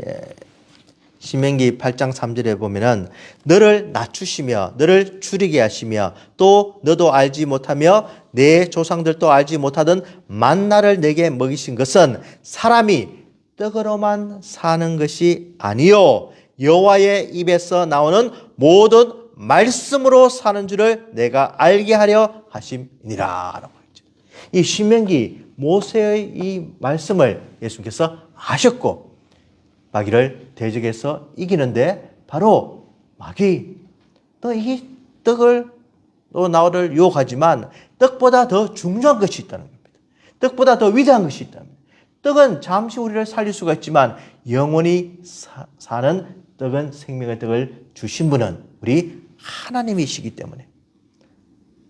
신명기 8장 3절에 보면은 너를 낮추시며 너를 줄이게 하시며 또 너도 알지 못하며 내 조상들도 알지 못하던 만나를 내게 먹이신 것은 사람이 떡으로만 사는 것이 아니요 여호와의 입에서 나오는 모든 말씀으로 사는 줄을 내가 알게 하려 하심이니라 라고 했죠. 이 신명기 모세의 이 말씀을 예수님께서 하셨고 마귀를 대적해서 이기는데 바로 마귀 너 이 떡을 너 나를 유혹하지만 떡보다 더 중요한 것이 있다는 겁니다. 떡보다 더 위대한 것이 있다는 겁니다. 떡은 잠시 우리를 살릴 수가 있지만 영원히 사는 떡은 생명의 떡을 주신 분은 우리 하나님이시기 때문에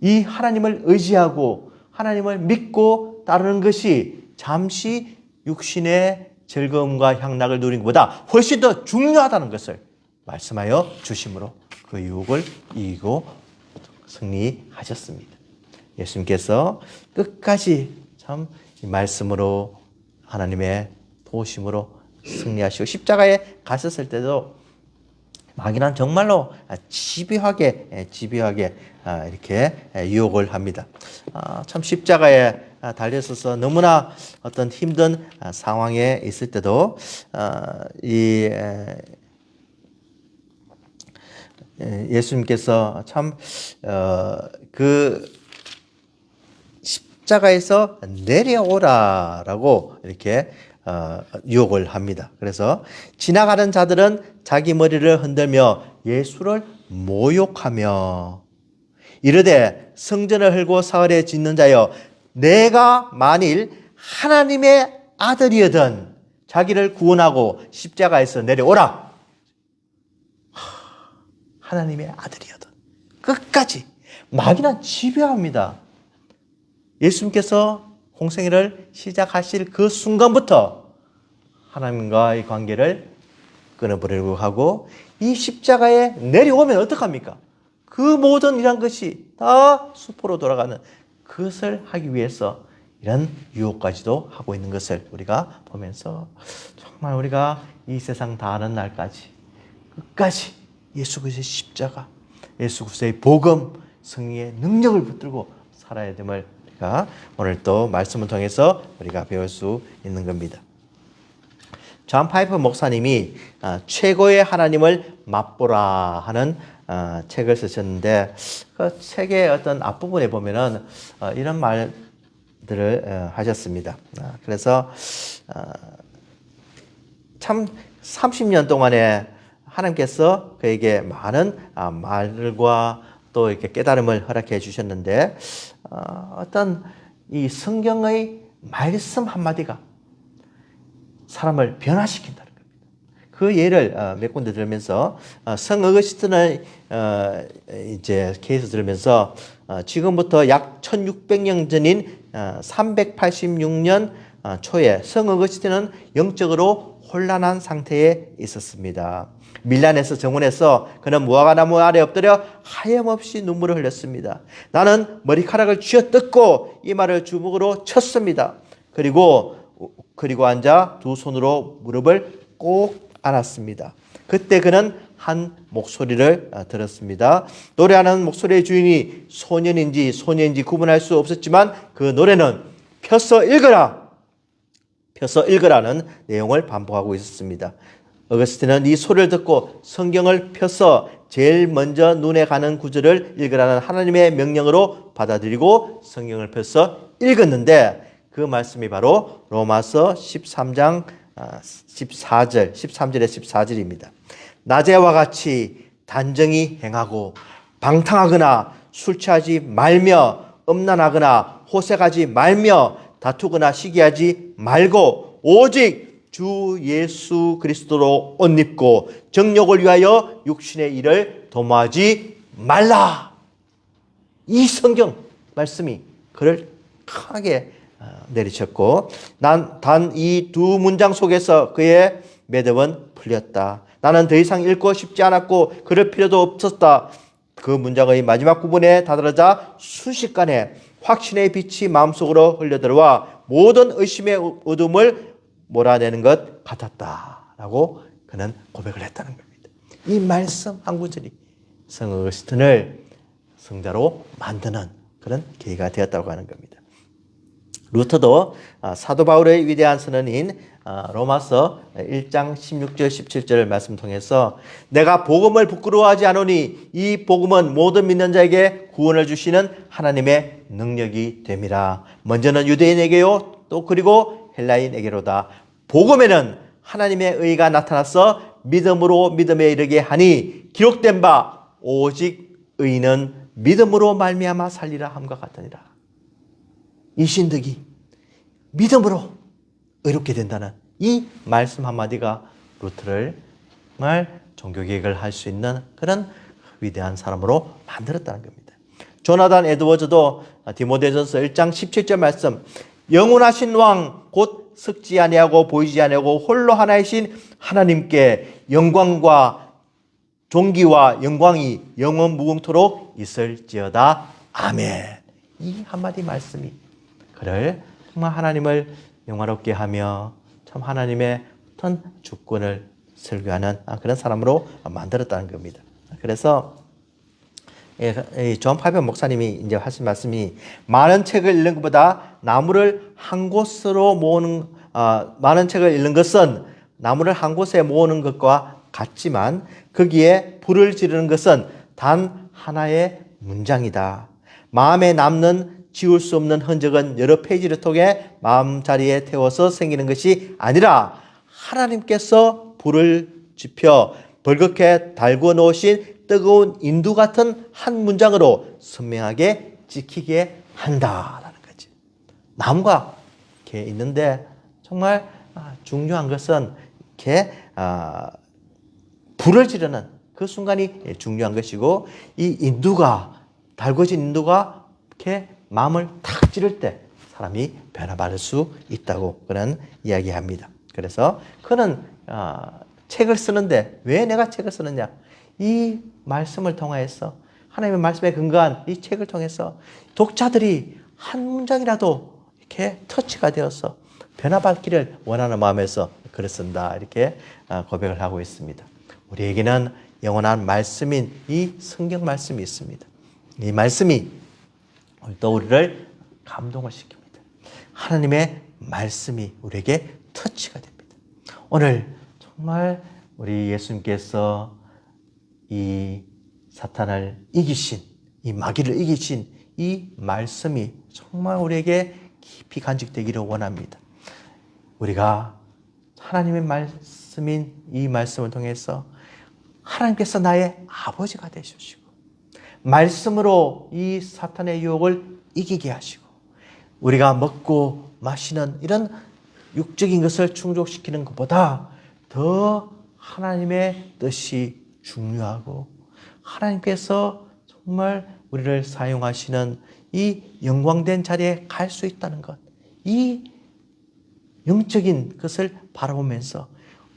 이 하나님을 의지하고 하나님을 믿고 따르는 것이 잠시 육신의 즐거움과 향락을 누리는 것보다 훨씬 더 중요하다는 것을 말씀하여 주심으로 그 유혹을 이기고 승리하셨습니다. 예수님께서 끝까지 참 이 말씀으로 하나님의 도우심으로 승리하시고 십자가에 가셨을 때도 마귀는 정말로 집요하게 이렇게 유혹을 합니다. 참 십자가에 달려서서 너무나 어떤 힘든 상황에 있을 때도 예수님께서 참 그 십자가에서 내려오라라고 이렇게 유혹을 합니다. 그래서 지나가는 자들은 자기 머리를 흔들며 예수를 모욕하며 이르되 성전을 헐고 사흘에 짓는 자여 내가 만일 하나님의 아들이거든 자기를 구원하고 십자가에서 내려오라. 하나님의 아들이거든. 끝까지 마귀는 집요합니다. 예수님께서 공생애를 시작하실 그 순간부터 하나님과의 관계를 끊어버리려고 하고 이 십자가에 내려오면 어떡합니까? 그 모든 이런 것이 다 수포로 돌아가는 그것을 하기 위해서 이런 유혹까지도 하고 있는 것을 우리가 보면서 정말 우리가 이 세상 다 하는 날까지 끝까지 예수 그리스도의 십자가, 예수 그리스도의 복음, 승리의 능력을 붙들고 살아야 됨을 우리가 오늘 또 말씀을 통해서 우리가 배울 수 있는 겁니다. 존 파이퍼 목사님이 최고의 하나님을 맛보라 하는 책을 쓰셨는데 그 책의 어떤 앞부분에 보면은 이런 말들을 하셨습니다. 그래서 참 30년 동안에 하나님께서 그에게 많은 말들과 또 이렇게 깨달음을 허락해 주셨는데 어떤 이 성경의 말씀 한마디가 사람을 변화시킨다는 겁니다. 그 예를 몇 군데 들으면서 성 어거스틴의 이제 케이스 들으면서 지금부터 약 1600년 전인 386년 초에 성 어거스틴은 영적으로 혼란한 상태에 있었습니다. 밀란에서 정원에서 그는 무화과나무 아래 엎드려 하염없이 눈물을 흘렸습니다. 나는 머리카락을 쥐어뜯고 이마를 주먹으로 쳤습니다. 그리고 앉아 두 손으로 무릎을 꼭 안았습니다. 그때 그는 한 목소리를 들었습니다. 노래하는 목소리의 주인이 소년인지 구분할 수 없었지만 그 노래는 펴서 읽으라는 내용을 반복하고 있었습니다. 어거스틴은 이 소리를 듣고 성경을 펴서 제일 먼저 눈에 가는 구절을 읽으라는 하나님의 명령으로 받아들이고 성경을 펴서 읽었는데 그 말씀이 바로 로마서 13장 13절에 14절입니다. 낮에와 같이 단정히 행하고 방탕하거나 술 취하지 말며 음란하거나 호색하지 말며 다투거나 시기하지 말고 오직 주 예수 그리스도로 옷 입고 정욕을 위하여 육신의 일을 도모하지 말라. 이 성경 말씀이 그를 강하게 내리쳤고 단 이 두 문장 속에서 그의 매듭은 풀렸다. 나는 더 이상 읽고 싶지 않았고 그럴 필요도 없었다. 그 문장의 마지막 부분에 다다르자 순식간에 확신의 빛이 마음속으로 흘려들어와 모든 의심의 어둠을 몰아내는 것 같았다라고 그는 고백을 했다는 겁니다. 이 말씀 한 구절이 성 어거스틴을 성자로 만드는 그런 계기가 되었다고 하는 겁니다. 루터도 사도 바울의 위대한 선언인 로마서 1장 16절 17절 말씀 통해서 내가 복음을 부끄러워하지 않으니 이 복음은 모든 믿는 자에게 구원을 주시는 하나님의 능력이 됨이라. 먼저는 유대인에게요 또 그리고 헬라인에게로다. 복음에는 하나님의 의가 나타나서 믿음으로 믿음에 이르게 하니 기록된 바 오직 의인은 믿음으로 말미암아 살리라 함과 같으니라. 이 신득이 믿음으로 의롭게 된다는 이 말씀 한마디가 루터를 정말 종교개혁을 할 수 있는 그런 위대한 사람으로 만들었다는 겁니다. 조나단 에드워즈도 디모데전서 1장 17절 말씀 영원하신 왕 곧 섞지 아니하고 보이지 아니하고 홀로 하나이신 하나님께 영광과 존귀와 영광이 영원 무궁토록 있을지어다. 아멘. 이 한마디 말씀이 그를 정말 하나님을 영화롭게 하며 참 하나님의 어떤 주권을 설교하는 그런 사람으로 만들었다는 겁니다. 그래서 존 파이퍼 목사님이 이제 하신 말씀이 많은 책을 읽는 것보다 나무를 한 곳으로 모으는 많은 책을 읽는 것은 나무를 한 곳에 모으는 것과 같지만 거기에 불을 지르는 것은 단 하나의 문장이다. 마음에 남는 지울 수 없는 흔적은 여러 페이지를 통해 마음자리에 태워서 생기는 것이 아니라 하나님께서 불을 지펴 벌겋게 달궈 놓으신 뜨거운 인두 같은 한 문장으로 선명하게 지키게 한다라는 거지. 나무가 이렇게 있는데 정말 중요한 것은 이렇게 불을 지르는 그 순간이 중요한 것이고 이 인두가 달궈진 인두가 이렇게 마음을 탁 찌를 때 사람이 변화받을 수 있다고 그런 이야기합니다. 그래서 그는 책을 쓰는데 왜 내가 책을 쓰느냐? 이 말씀을 통해서 하나님의 말씀에 근거한 이 책을 통해서 독자들이 한 문장이라도 이렇게 터치가 되어서 변화받기를 원하는 마음에서 글을 쓴다 이렇게 고백을 하고 있습니다. 우리에게는 영원한 말씀인 이 성경 말씀이 있습니다. 이 말씀이 또 우리를 감동을 시킵니다. 하나님의 말씀이 우리에게 터치가 됩니다. 오늘 정말 우리 예수님께서 이 사탄을 이기신, 이 마귀를 이기신 이 말씀이 정말 우리에게 깊이 간직되기를 원합니다. 우리가 하나님의 말씀인 이 말씀을 통해서 하나님께서 나의 아버지가 되셔주시고 말씀으로 이 사탄의 유혹을 이기게 하시고 우리가 먹고 마시는 이런 육적인 것을 충족시키는 것보다 더 하나님의 뜻이 중요하고 하나님께서 정말 우리를 사용하시는 이 영광된 자리에 갈 수 있다는 것, 이 영적인 것을 바라보면서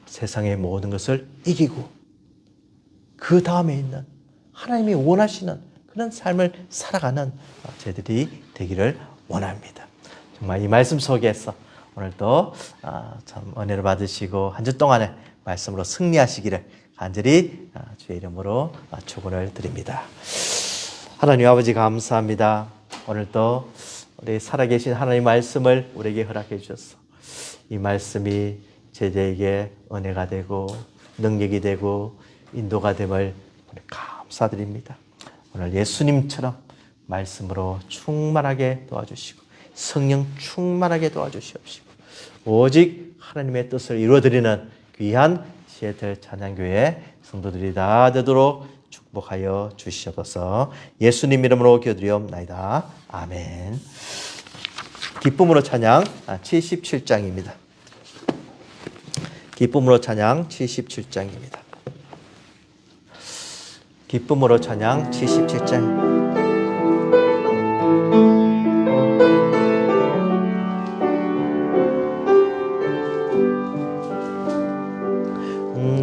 세상의 모든 것을 이기고 그 다음에 있는 하나님이 원하시는 그런 삶을 살아가는 저희들이 되기를 원합니다. 정말 이 말씀 속에서 오늘도 참 은혜를 받으시고 한 주 동안에 말씀으로 승리하시기를 간절히 주의 이름으로 축원을 드립니다. 하나님 아버지 감사합니다. 오늘도 우리 살아계신 하나님의 말씀을 우리에게 허락해 주셔서 이 말씀이 제자에게 은혜가 되고 능력이 되고 인도가 됨을 감사드립니다. 오늘 예수님처럼 말씀으로 충만하게 도와주시고 성령 충만하게 도와주시옵시고 오직 하나님의 뜻을 이루어드리는 귀한 시애틀 찬양교회 성도들이 다 되도록 축복하여 주시옵소서. 예수님 이름으로 기도드리옵나이다. 아멘. 기쁨으로 찬양 77장입니다. 기쁨으로 찬양 77장입니다. 기쁨으로 찬양 77장.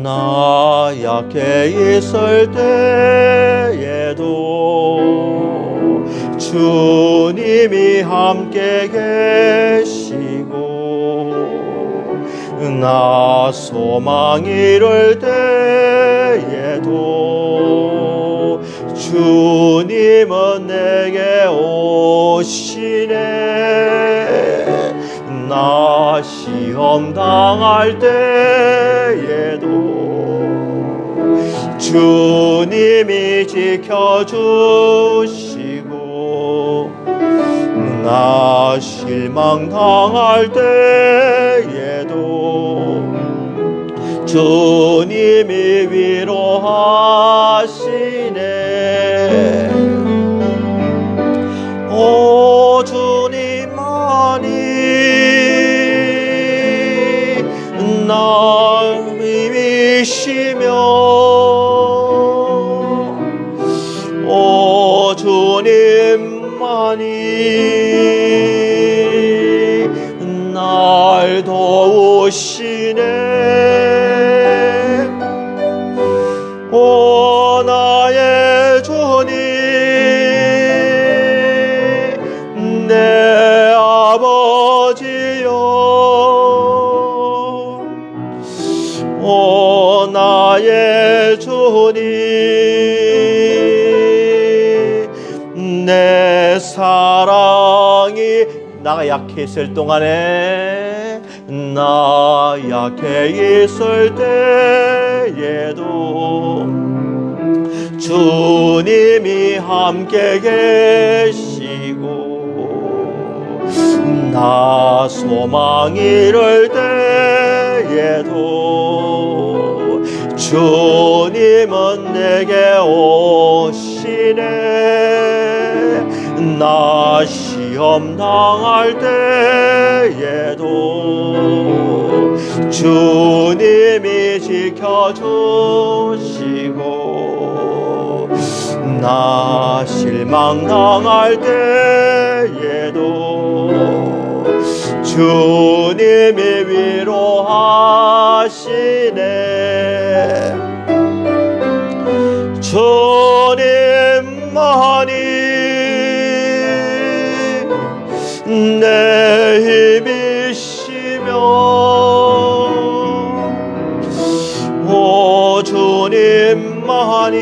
나 약해 있을 때에도 주님이 함께 계시고 나 소망 이룰 때에도 주님은 내게 오시네. 나 시험 당할 때에도 주님이 지켜주시고 나 실망 당할 때에도 주님이 위로하시네. 오 주님만이 나님이시며 오 주님만이 날 도우시네. 오 나의 주님 내 아버지여 오 나의 주님 내 사랑이 나가 약해 있을 동안에 나 약해 있을 때에도 주님이 함께 계시고 나 소망 이룰 때에도 주님은 내게 오시네. 나 시험 당할 때에도 주님이 지켜주시고 나 실망 당할 때에도 주님이 위로하시네. 주님만이 내 힘이시며 오 주님만이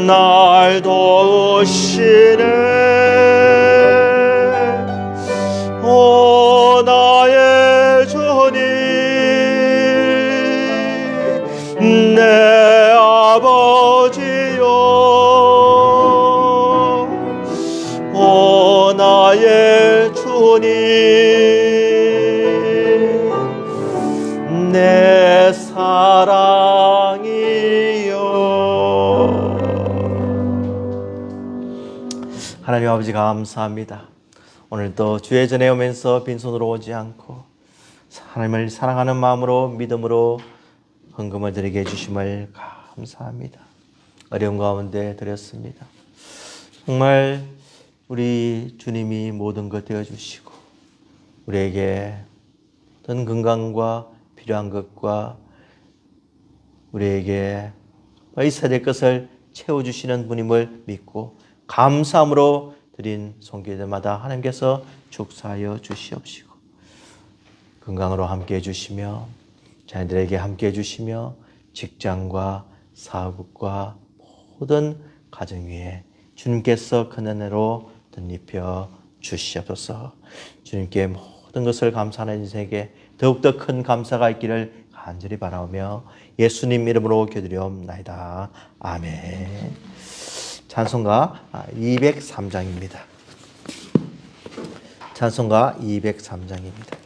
날 도우시네. 오 나의 나의 주님, 내 사랑이요. 하나님 아버지 감사합니다. 오늘도 주의 전에 오면서 빈손으로 오지 않고 하나님을 사랑하는 마음으로 믿음으로 헌금을 드리게 해주심을 감사합니다. 어려운 가운데 드렸습니다. 정말 우리 주님이 모든 것 되어주시고 우리에게 어떤 건강과 필요한 것과 우리에게 있어야 될 것을 채워주시는 분임을 믿고 감사함으로 드린 손길들마다 하나님께서 축사하여 주시옵시고 건강으로 함께 해주시며 자녀들에게 함께 해주시며 직장과 사업과 모든 가정 위에 주님께서 큰 은혜로 덧입혀 주시옵소서. 주님께 모든 것을 감사하는 인생에게 더욱더 큰 감사가 있기를 간절히 바라오며 예수님 이름으로 기도드리옵나이다. 아멘. 찬송가 203장입니다. 찬송가 203장입니다.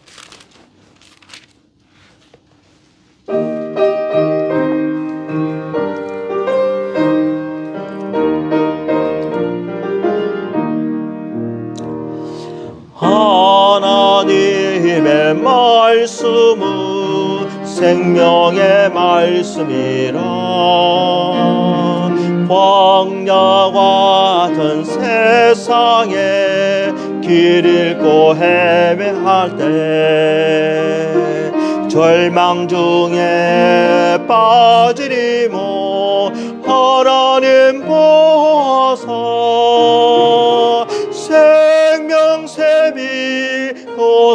하나님의 말씀은 생명의 말씀이라. 광야 같은 세상에 길 잃고 헤매할 때 절망 중에 빠지리 모 하나님 보호하사 생명샘이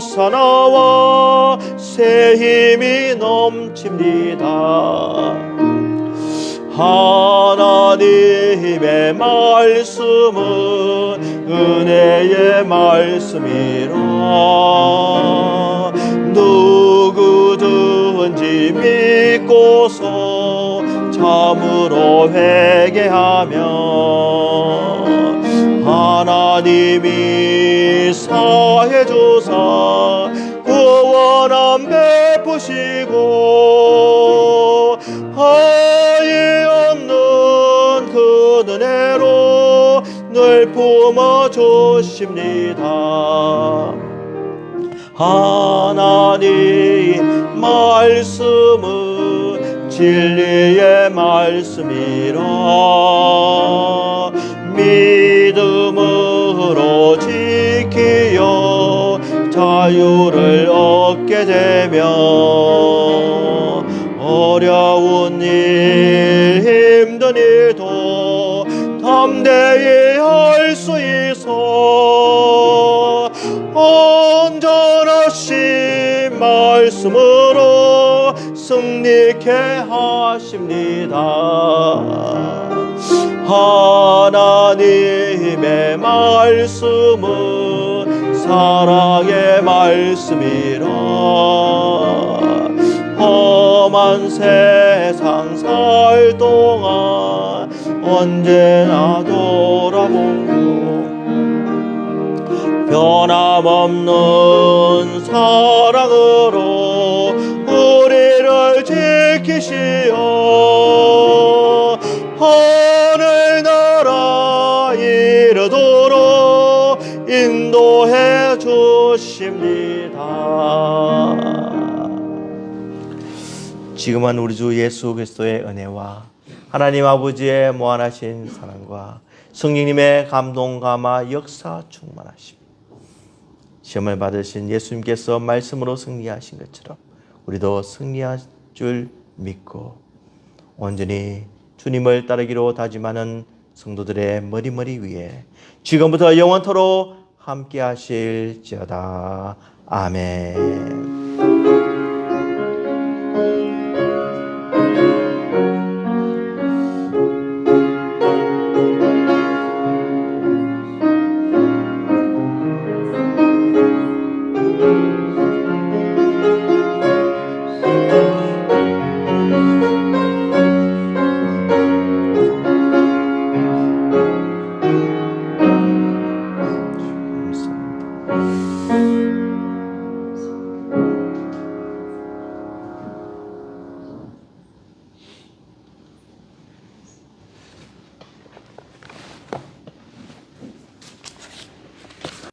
솟아나와 새 힘이 넘칩니다. 하나님의 말씀은 은혜의 말씀이라. 누구든지 믿고서 참으로 회개하면 하나님이 사해 주사 구원함 베푸시고 하이 없는 그 은혜로 늘 품어 주십니다. 하나님 말씀은 진리의 말씀이라. 믿음으로 지키어 자유를 얻게 되면 어려운 일 힘든 일도 담대히 할 수 있어 온전하신 말씀으로 승리케 하십니다. 하나님의 말씀은 사랑의 말씀이라. 험한 세상 살 동안 언제나 돌아보고 변함없는 사랑으로 우리를 지키시어 하늘나라 이르도록 인도해 주십니다. 지금은 우리 주 예수 그리스도의 은혜와 하나님 아버지의 무한하신 사랑과 성령님의 감동 감화 역사 충만하심, 시험을 받으신 예수님께서 말씀으로 승리하신 것처럼 우리도 승리할 줄 믿고 온전히 주님을 따르기로 다짐하는 성도들의 머리 위에 지금부터 영원토록 함께 하실지어다. 아멘.